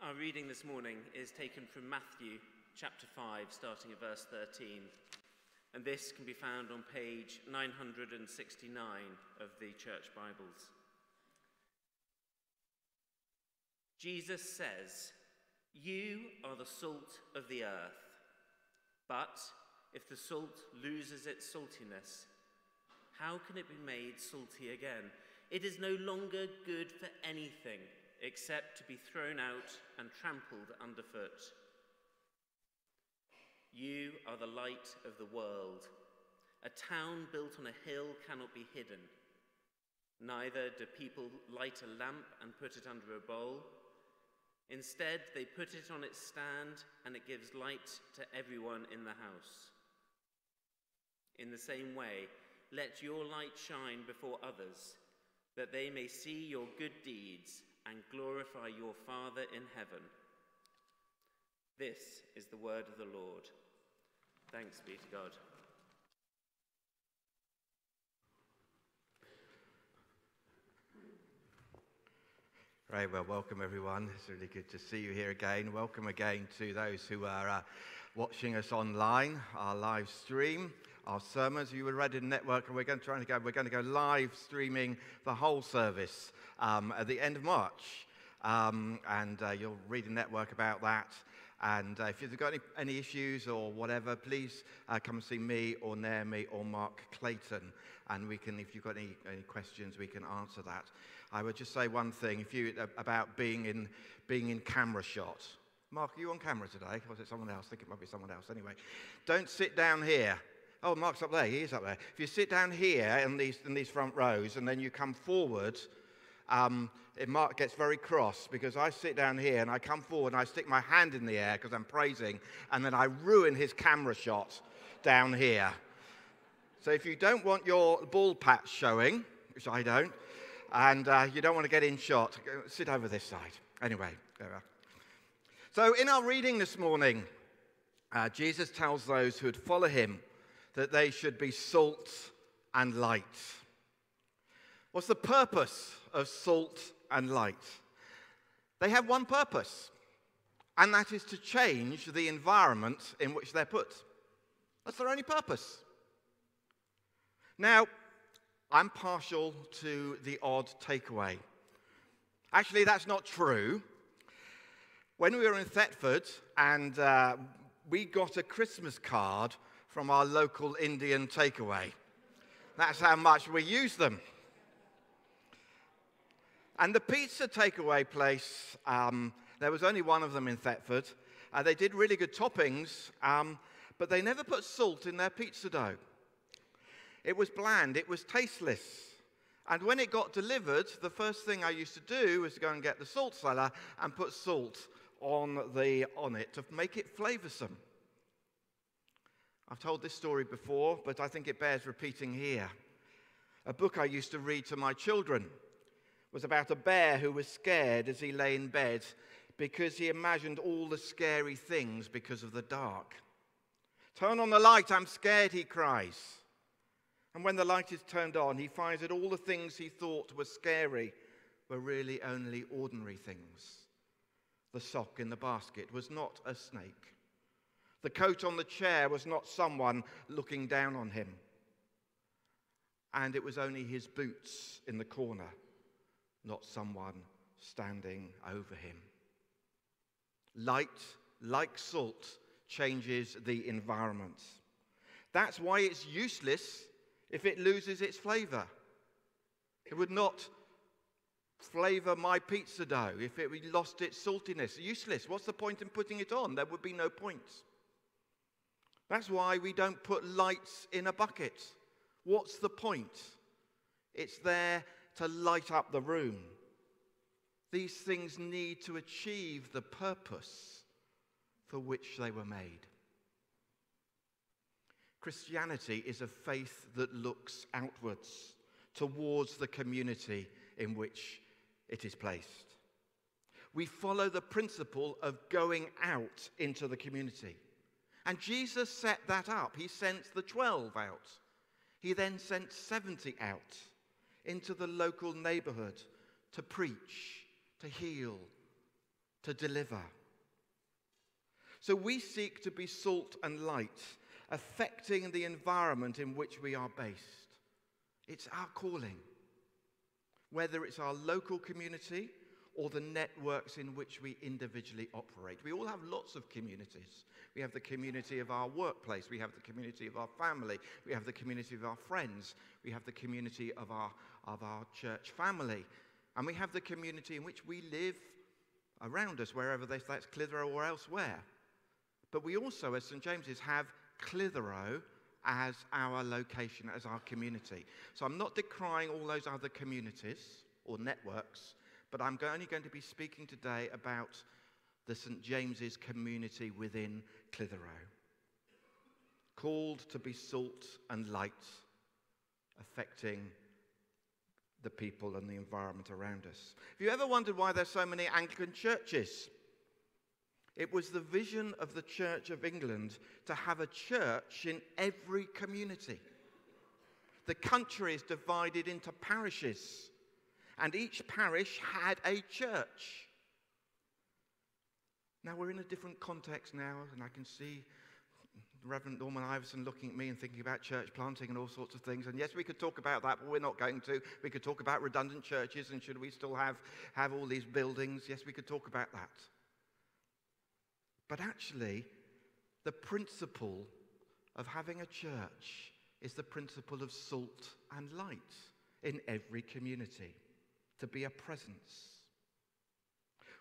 Our reading this morning is taken from Matthew chapter 5, starting at verse 13. And this can be found on page 969 of the Church Bibles. Jesus says, "You are the salt of the earth. But if the salt loses its saltiness, how can it be made salty again? It is no longer good for anything except to be thrown out and trampled underfoot. You are the light of the world. A town built on a hill cannot be hidden. Neither do people light a lamp and put it under a bowl. Instead, they put it on its stand, and it gives light to everyone in the house. In the same way, let your light shine before others, that they may see your good deeds and glorify your Father in heaven." This is the word of the Lord. Thanks be to God. Very well, welcome everyone. It's really good to see you here again. Welcome again to those who are watching us online, our live stream, our sermons. You were Reading Network, and we're going to go live streaming the whole service at the end of March, and you'll read a network about that. And if you've got any issues or whatever, please come and see me or Naomi or Mark Clayton, and we can, if you've got any questions, we can answer that. I would just say one thing, about being in camera shot. Mark, are you on camera today? Or was it someone else? I think it might be someone else. Anyway, don't sit down here. Oh, Mark's up there. He is up there. If you sit down here in these front rows and then you come forward, Mark gets very cross because I sit down here and I come forward and I stick my hand in the air because I'm praising, and then I ruin his camera shot down here. So if you don't want your ball patch showing, which I don't, and you don't want to get in shot, sit over this side. Anyway, there we are. So in our reading this morning, Jesus tells those who would follow him that they should be salt and light. What's the purpose of salt and light? They have one purpose, and that is to change the environment in which they're put. That's their only purpose. Now, I'm partial to the odd takeaway. Actually, that's not true. When we were in Thetford, and we got a Christmas card from our local Indian takeaway. That's how much we use them. And the pizza takeaway place, there was only one of them in Thetford. They did really good toppings, but they never put salt in their pizza dough. It was bland, it was tasteless. And when it got delivered, the first thing I used to do was to go and get the salt cellar and put salt on it to make it flavoursome. I've told this story before, but I think it bears repeating here. A book I used to read to my children was about a bear who was scared as he lay in bed because he imagined all the scary things because of the dark. "Turn on the light, I'm scared," he cries. And when the light is turned on, he finds that all the things he thought were scary were really only ordinary things. The sock in the basket was not a snake. The coat on the chair was not someone looking down on him. And it was only his boots in the corner, not someone standing over him. Light, like salt, changes the environment. That's why it's useless if it loses its flavour. It would not flavour my pizza dough if it lost its saltiness. Useless. What's the point in putting it on? There would be no point. That's why we don't put lights in a bucket. What's the point? It's there to light up the room. These things need to achieve the purpose for which they were made. Christianity is a faith that looks outwards towards the community in which it is placed. We follow the principle of going out into the community. And Jesus set that up. He sent the 12 out. He then sent 70 out into the local neighborhood to preach, to heal, to deliver. So we seek to be salt and light, affecting the environment in which we are based. It's our calling, whether it's our local community or the networks in which we individually operate. We all have lots of communities. We have the community of our workplace. We have the community of our family. We have the community of our friends. We have the community of our church family. And we have the community in which we live around us, wherever that's Clitheroe or elsewhere. But we also, as St. James's, have Clitheroe as our location, as our community. So I'm not decrying all those other communities or networks, but I'm only going to be speaking today about the St. James's community within Clitheroe. Called to be salt and light, affecting the people and the environment around us. Have you ever wondered why there's so many Anglican churches? It was the vision of the Church of England to have a church in every community. The country is divided into parishes, and each parish had a church. Now we're in a different context now, and I can see Reverend Norman Iverson looking at me and thinking about church planting and all sorts of things. And yes, we could talk about that, but we're not going to. We could talk about redundant churches, and should we still have all these buildings? Yes, we could talk about that. But actually, the principle of having a church is the principle of salt and light in every community, to be a presence.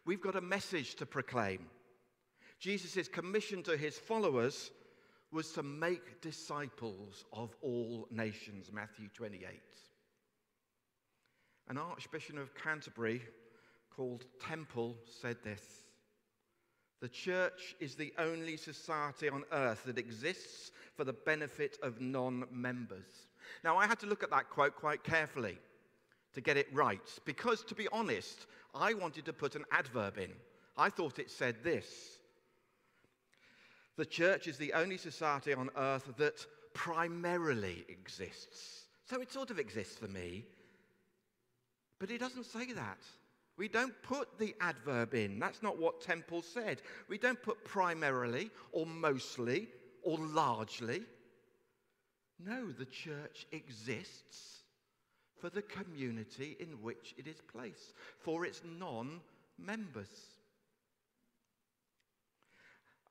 We've got a message to proclaim. Jesus' commission to his followers was to make disciples of all nations, Matthew 28. An Archbishop of Canterbury called Temple said this: "The church is the only society on earth that exists for the benefit of non-members." Now, I had to look at that quote quite carefully to get it right, because, to be honest, I wanted to put an adverb in. I thought it said this: "The church is the only society on earth that primarily exists." So it sort of exists for me, but it doesn't say that. We don't put the adverb in. That's not what Temple said. We don't put primarily or mostly or largely. No, the church exists for the community in which it is placed, for its non-members.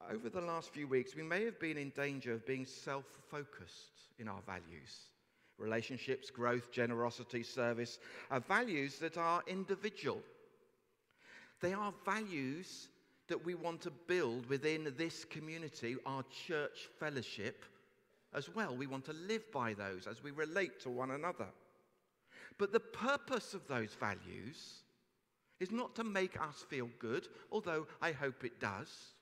Over the last few weeks, we may have been in danger of being self-focused in our values. Relationships, growth, generosity, service are values that are individual. They are values that we want to build within this community, our church fellowship, as well. We want to live by those as we relate to one another. But the purpose of those values is not to make us feel good, although I hope it does.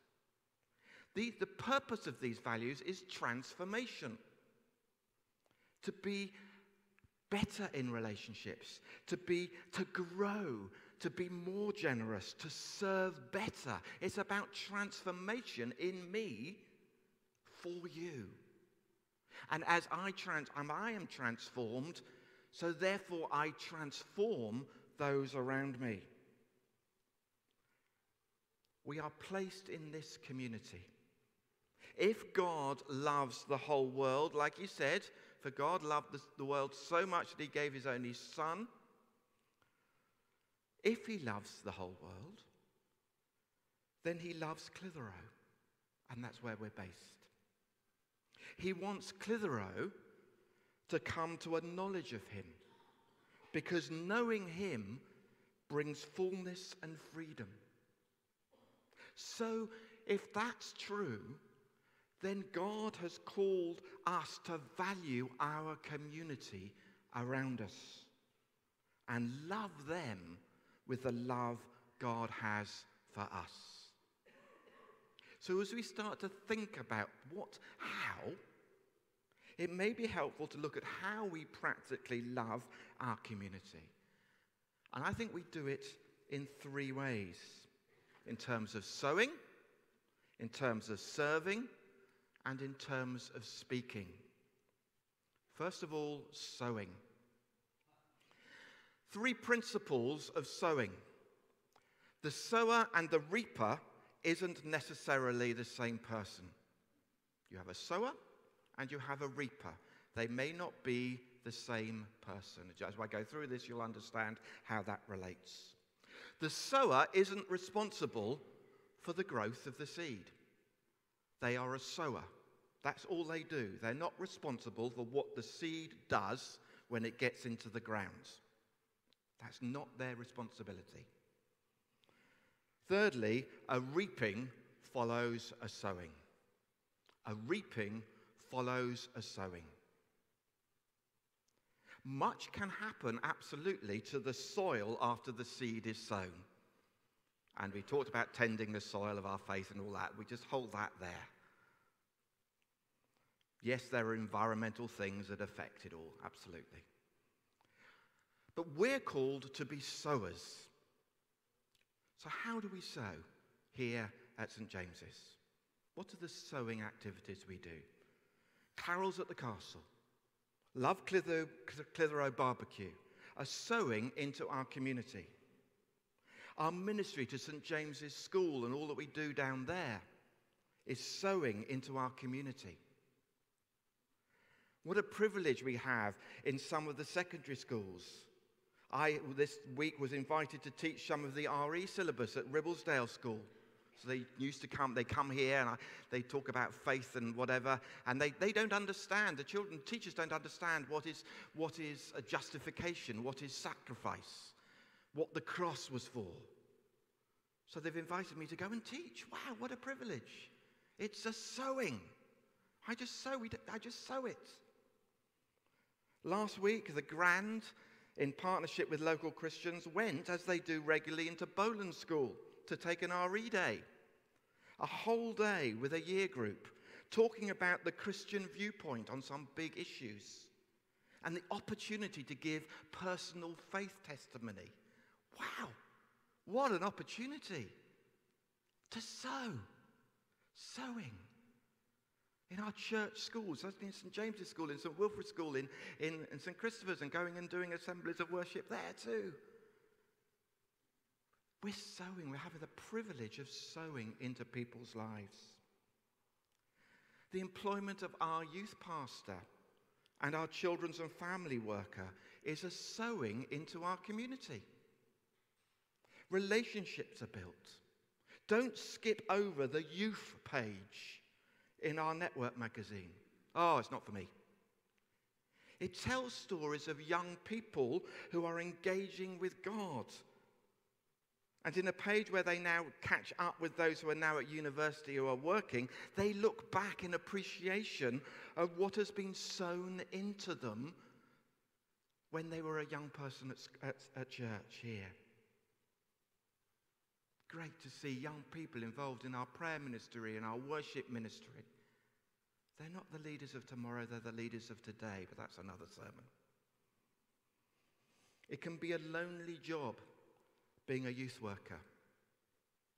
The purpose of these values is transformation. To be better in relationships, to grow, to be more generous, to serve better. It's about transformation in me for you. And as I am transformed, so therefore I transform those around me. We are placed in this community. If God loves the whole world, like he said, for God loved the world so much that he gave his only Son. If he loves the whole world, then he loves Clitheroe, and that's where we're based. He wants Clitheroe to come to a knowledge of him, because knowing him brings fullness and freedom. So, if that's true, then God has called us to value our community around us and love them with the love God has for us. So as we start to think about how, it may be helpful to look at how we practically love our community. And I think we do it in 3 ways: in terms of sowing, in terms of serving, and in terms of speaking. First of all, sowing. 3 principles of sowing. The sower and the reaper isn't necessarily the same person. You have a sower and you have a reaper. They may not be the same person. As I go through this, you'll understand how that relates. The sower isn't responsible for the growth of the seed. They are a sower. That's all they do. They're not responsible for what the seed does when it gets into the ground. That's not their responsibility. Thirdly, a reaping follows a sowing. A reaping follows a sowing. Much can happen, absolutely, to the soil after the seed is sown. And we talked about tending the soil of our faith and all that. We just hold that there. Yes, there are environmental things that affect it all, absolutely. But we're called to be sowers. So how do we sow here at St. James's? What are the sowing activities we do? Carols at the castle, Love Clitheroe barbecue, are sowing into our community. Our ministry to St. James's School and all that we do down there is sowing into our community. What a privilege we have in some of the secondary schools. I, this week, was invited to teach some of the RE syllabus at Ribblesdale School. So they come here and they talk about faith and whatever, and they don't understand, teachers don't understand what is a justification, what is sacrifice, what the cross was for. So they've invited me to go and teach. Wow, what a privilege. It's a sowing. I just sow it. Last week, the Grand, in partnership with local Christians, went, as they do regularly, into Boland School to take an RE day. A whole day with a year group, talking about the Christian viewpoint on some big issues and the opportunity to give personal faith testimony. Wow, what an opportunity to sow. Sowing. In our church schools, in St. James's School, in St. Wilfrid's School, in St. Christopher's, and going and doing assemblies of worship there too. We're sowing, we're having the privilege of sowing into people's lives. The employment of our youth pastor and our children's and family worker is a sowing into our community. Relationships are built. Don't skip over the youth page in our network magazine. Oh, it's not for me. It tells stories of young people who are engaging with God. And in a page where they now catch up with those who are now at university who are working, they look back in appreciation of what has been sown into them when they were a young person at church here. Great to see young people involved in our prayer ministry and our worship ministry. They're not the leaders of tomorrow, they're the leaders of today, but that's another sermon. It can be a lonely job being a youth worker.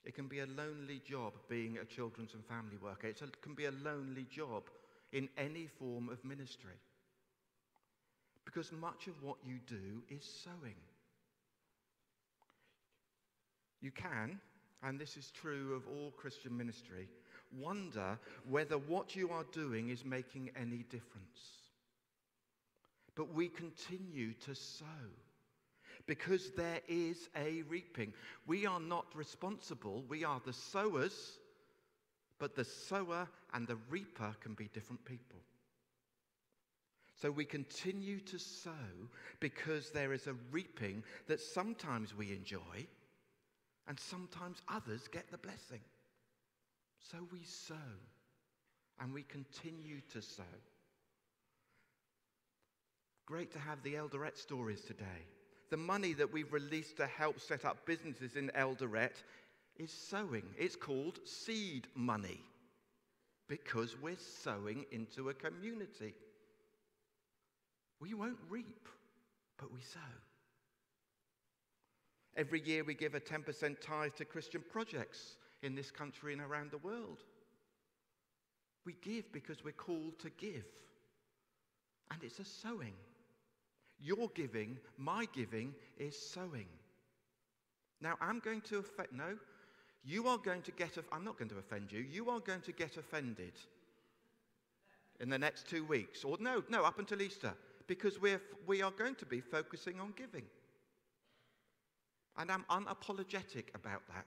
It can be a lonely job being a children's and family worker. It can be a lonely job in any form of ministry. Because much of what you do is sowing. You can, and this is true of all Christian ministry, wonder whether what you are doing is making any difference. But we continue to sow because there is a reaping. We are not responsible. We are the sowers, but the sower and the reaper can be different people. So we continue to sow because there is a reaping that sometimes we enjoy and sometimes others get the blessing. So we sow, and we continue to sow. Great to have the Eldoret stories today. The money that we've released to help set up businesses in Eldoret is sowing. It's called seed money because we're sowing into a community. We won't reap, but we sow. Every year we give a 10% tithe to Christian projects in this country and around the world. We give because we're called to give. And it's a sowing. Your giving, my giving, is sowing. Now, I'm going to offend, no, you are going to get, I'm not going to offend you, you are going to get offended in the next 2 weeks, or no, up until Easter, because we are going to be focusing on giving. And I'm unapologetic about that.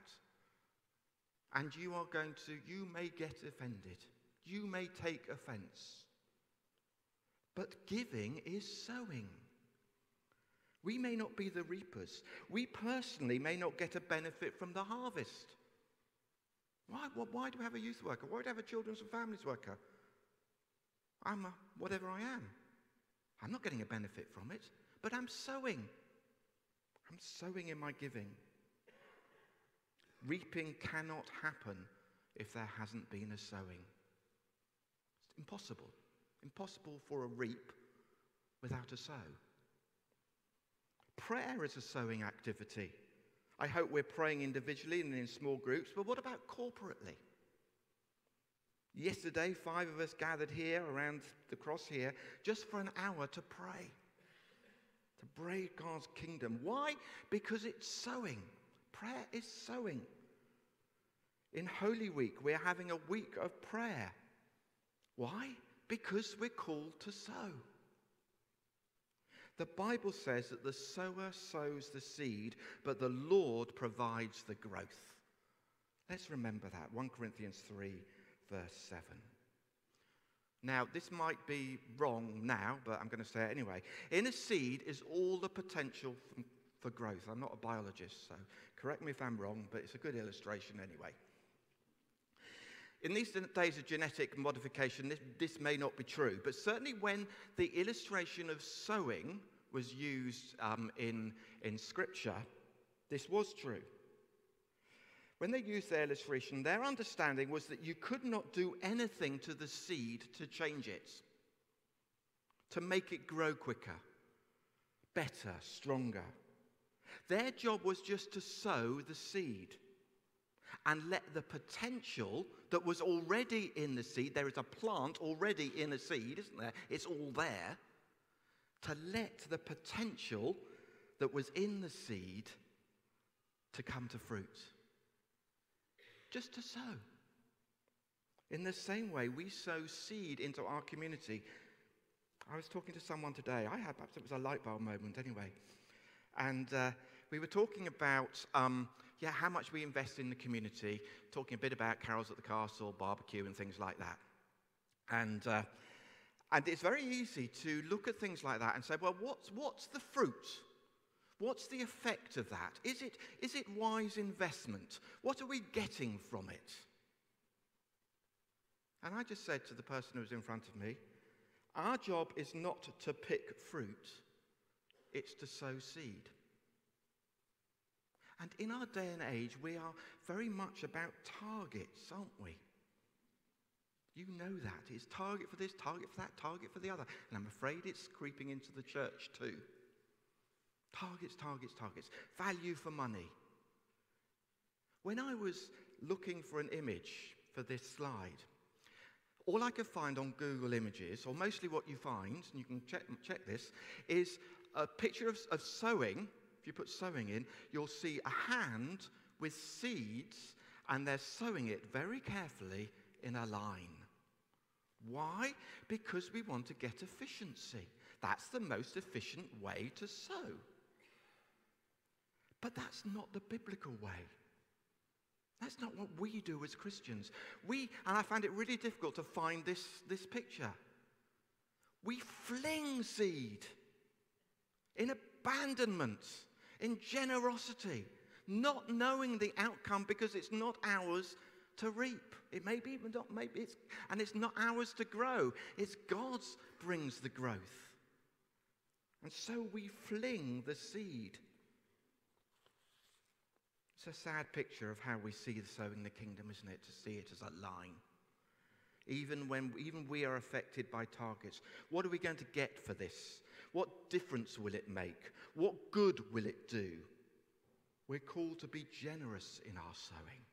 And you may get offended. You may take offense. But giving is sowing. We may not be the reapers. We personally may not get a benefit from the harvest. Why do we have a youth worker? Why do we have a children's and families worker? I'm whatever I am. I'm not getting a benefit from it, but I'm sowing. I'm sowing in my giving. Reaping cannot happen if there hasn't been a sowing. It's impossible. Impossible for a reap without a sow. Prayer is a sowing activity. I hope we're praying individually and in small groups, but what about corporately? Yesterday, 5 of us gathered here around the cross here just for an hour to pray. To pray God's kingdom. Why? Because it's sowing. Prayer is sowing. In Holy Week, we're having a week of prayer. Why? Because we're called to sow. The Bible says that the sower sows the seed, but the Lord provides the growth. Let's remember that. 1 Corinthians 3, verse 7. Now, this might be wrong now, but I'm going to say it anyway. In a seed is all the potential for growth. I'm not a biologist, so correct me if I'm wrong, but it's a good illustration anyway. In these days of genetic modification, this may not be true, but certainly when the illustration of sowing was used in Scripture, this was true. When they used their illustration, their understanding was that you could not do anything to the seed to change it, to make it grow quicker, better, stronger. Their job was just to sow the seed and let the potential that was already in the seed, there is a plant already in a seed, isn't there? It's all there. To let the potential that was in the seed to come to fruit. Just to sow. In the same way, we sow seed into our community. I was talking to someone today. Perhaps it was a light bulb moment anyway. And we were talking about how much we invest in the community, talking a bit about carols at the castle, barbecue and things like that. And it's very easy to look at things like that and say, well, what's the fruit? What's the effect of that? Is it wise investment? What are we getting from it? And I just said to the person who was in front of me, our job is not to pick fruit, it's to sow seed. And in our day and age, we are very much about targets, aren't we? You know that. It's target for this, target for that, target for the other. And I'm afraid it's creeping into the church too. Targets, targets, targets. Value for money. When I was looking for an image for this slide, all I could find on Google Images, or mostly what you find, and you can check this, is a picture of sowing. If you put sowing in, you'll see a hand with seeds, and they're sowing it very carefully in a line. Why? Because we want to get efficiency. That's the most efficient way to sow. But that's not the biblical way. That's not what we do as Christians. And I found it really difficult to find this picture. We fling seed in abandonment, in generosity, not knowing the outcome because it's not ours to reap. It may be, but not maybe. And it's not ours to grow. It's God's brings the growth. And so we fling the seed. It's a sad picture of how we see sowing the kingdom, isn't it? To see it as a line. Even we are affected by targets. What are we going to get for this? What difference will it make? What good will it do? We're called to be generous in our sowing.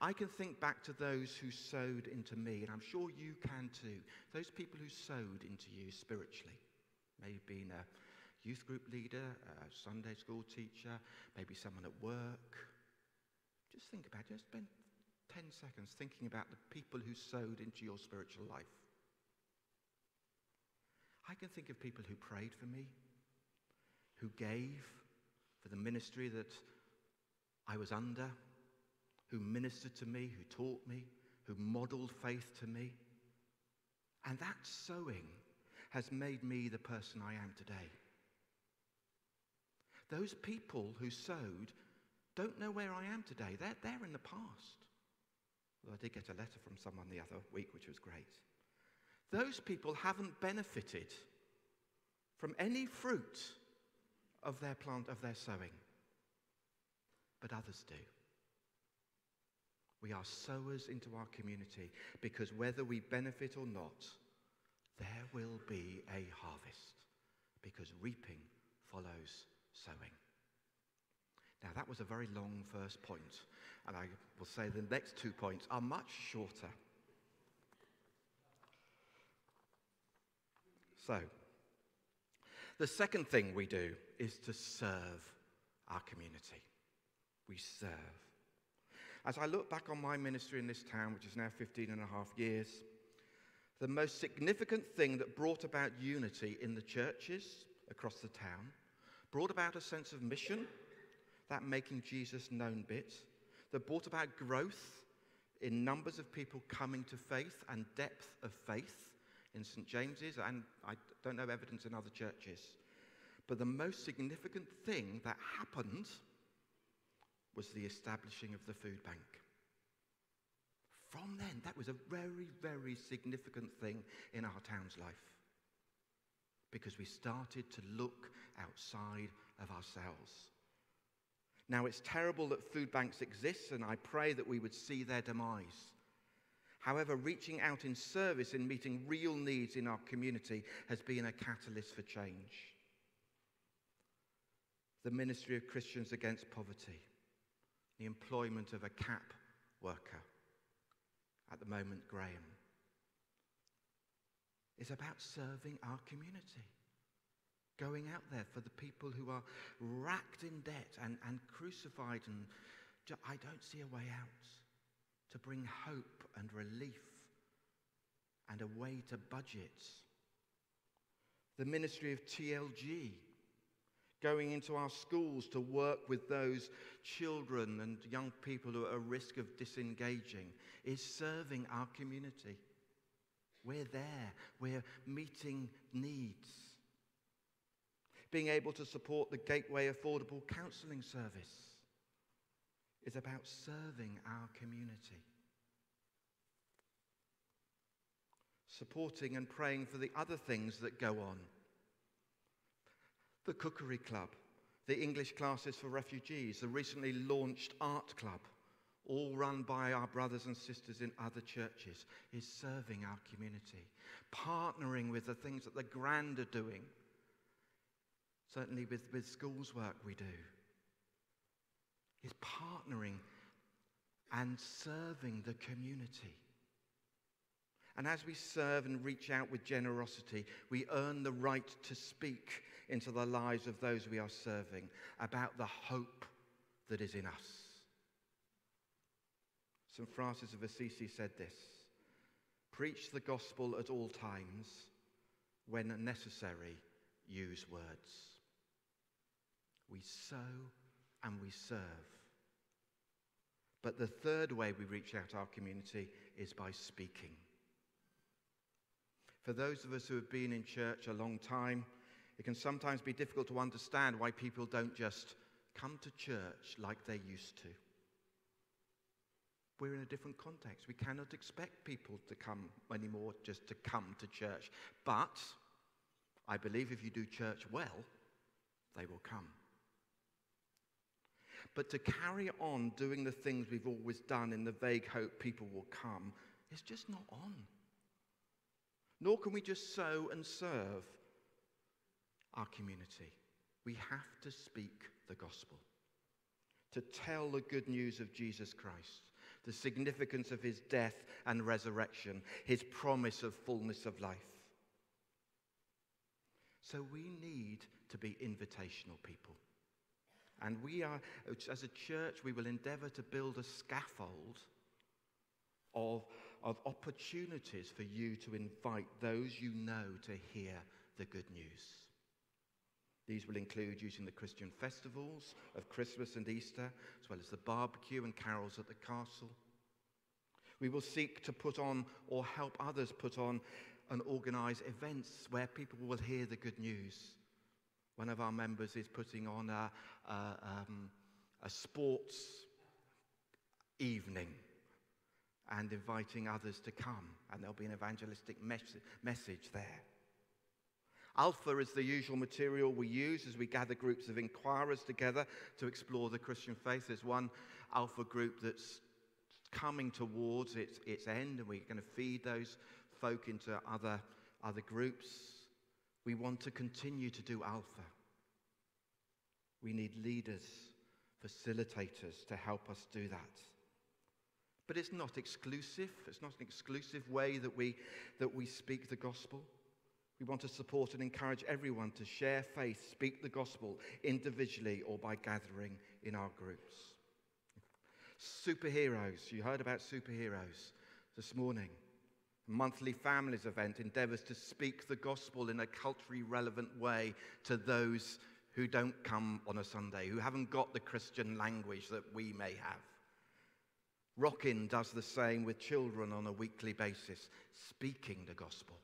I can think back to those who sowed into me, and I'm sure you can too. Those people who sowed into you spiritually. Maybe being a youth group leader, a Sunday school teacher, maybe someone at work. Just think about it. Just spend 10 seconds thinking about the people who sowed into your spiritual life. I can think of people who prayed for me, who gave for the ministry that I was under, who ministered to me, who taught me, who modeled faith to me. And that sowing has made me the person I am today. Those people who sowed don't know where I am today. They're in the past. Well, I did get a letter from someone the other week, which was great. Those people haven't benefited from any fruit of their plant, of their sowing. But others do. We are sowers into our community because whether we benefit or not, there will be a harvest because reaping follows sowing. Now that was a very long first point, and I will say the next 2 points are much shorter. So, the second thing we do is to serve our community. We serve. As I look back on my ministry in this town, which is now 15 and a half years, the most significant thing that brought about unity in the churches across the town, brought about a sense of mission, that making Jesus known bit, that brought about growth in numbers of people coming to faith and depth of faith in St. James's, and I don't know evidence in other churches. But the most significant thing that happened was the establishing of the food bank. From then, that was a very, very significant thing in our town's life because we started to look outside of ourselves. Now, it's terrible that food banks exist, and I pray that we would see their demise. However, reaching out in service in meeting real needs in our community has been a catalyst for change. The Ministry of Christians Against Poverty, the employment of a CAP worker, at the moment Graham, is about serving our community. Going out there for the people who are racked in debt and crucified and I don't see a way out. To bring hope and relief and a way to budget. The ministry of TLG, going into our schools to work with those children and young people who are at risk of disengaging, is serving our community. We're there. We're meeting needs. Being able to support the Gateway Affordable Counselling Service is about serving our community. Supporting and praying for the other things that go on. The Cookery Club, the English classes for refugees, the recently launched Art Club, all run by our brothers and sisters in other churches, is serving our community. Partnering with the things that the Grand are doing. Certainly with schools work we do. Is partnering and serving the community. And as we serve and reach out with generosity, we earn the right to speak into the lives of those we are serving about the hope that is in us. St. Francis of Assisi said this: preach the gospel at all times, when necessary, use words. We sow and we serve. But the third way we reach out our community is by speaking. For those of us who have been in church a long time, it can sometimes be difficult to understand why people don't just come to church like they used to. We're in a different context. We cannot expect people to come anymore just to come to church. But I believe if you do church well, they will come. But to carry on doing the things we've always done in the vague hope people will come is just not on. Nor can we just sow and serve our community. We have to speak the gospel, to tell the good news of Jesus Christ, the significance of his death and resurrection, his promise of fullness of life. So we need to be invitational people. And we are, as a church, we will endeavor to build a scaffold of opportunities for you to invite those you know to hear the good news. These will include using the Christian festivals of Christmas and Easter, as well as the barbecue and carols at the castle. We will seek to put on or help others put on and organise events where people will hear the good news. One of our members is putting on a sports evening and inviting others to come, and there'll be an evangelistic message there. Alpha is the usual material we use as we gather groups of inquirers together to explore the Christian faith. There's one Alpha group that's coming towards its end, and we're going to feed those folk into other groups. We want to continue to do Alpha. We need leaders, facilitators to help us do that. But it's not exclusive. It's not an exclusive way that we speak the gospel. We want to support and encourage everyone to share faith, speak the gospel individually or by gathering in our groups. Superheroes. You heard about superheroes this morning. A monthly families event endeavors to speak the gospel in a culturally relevant way to those who don't come on a Sunday, who haven't got the Christian language that we may have. Rockin does the same with children on a weekly basis, speaking the gospel.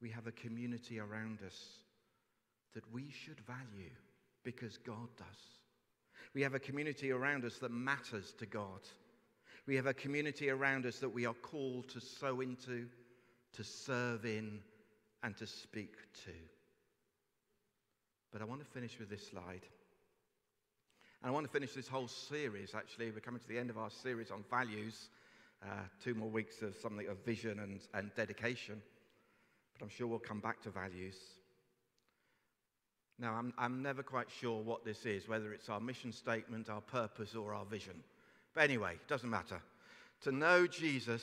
We have a community around us that we should value because God does. We have a community around us that matters to God. We have a community around us that we are called to sow into, to serve in, and to speak to. But I want to finish with this slide. And I want to finish this whole series, actually. We're coming to the end of our series on values. 2 more weeks of something of vision and dedication. But I'm sure we'll come back to values. Now, I'm never quite sure what this is, whether it's our mission statement, our purpose, or our vision. But anyway, it doesn't matter. To know Jesus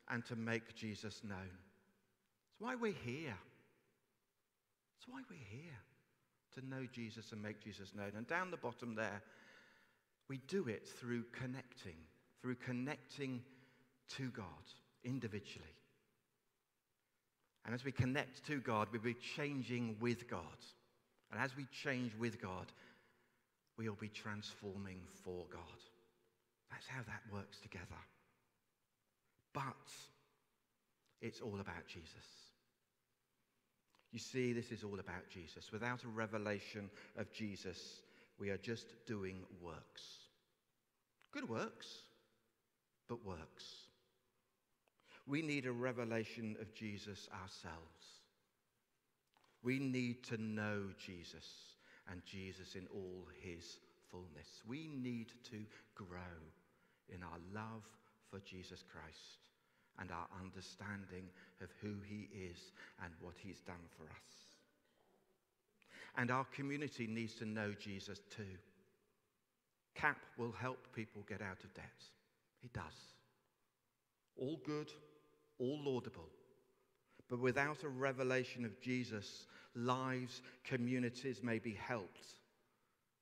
and to make Jesus known. That's why we're here. That's why we're here. To know Jesus and make Jesus known. And down the bottom there, we do it through connecting to God individually. And as we connect to God, we'll be changing with God. And as we change with God, we'll be transforming for God. That's how that works together. But it's all about Jesus. You see, this is all about Jesus. Without a revelation of Jesus, we are just doing works. Good works, but works. We need a revelation of Jesus ourselves. We need to know Jesus and Jesus in all his fullness. We need to grow in our love for Jesus Christ and our understanding of who he is and what he's done for us. And our community needs to know Jesus too. CAP will help people get out of debt. It does. All good, all laudable. But without a revelation of Jesus, lives, communities may be helped,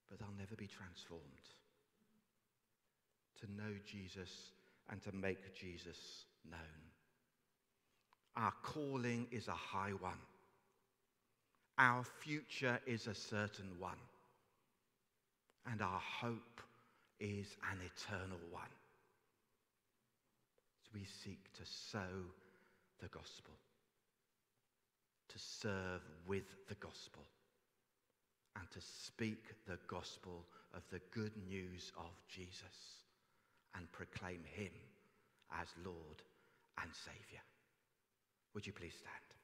but they'll never be transformed. To know Jesus and to make Jesus known. Our calling is a high one. Our future is a certain one. And our hope is an eternal one. As we seek to sow the gospel, to serve with the gospel, and to speak the gospel of the good news of Jesus and proclaim him as Lord and Saviour. Would you please stand?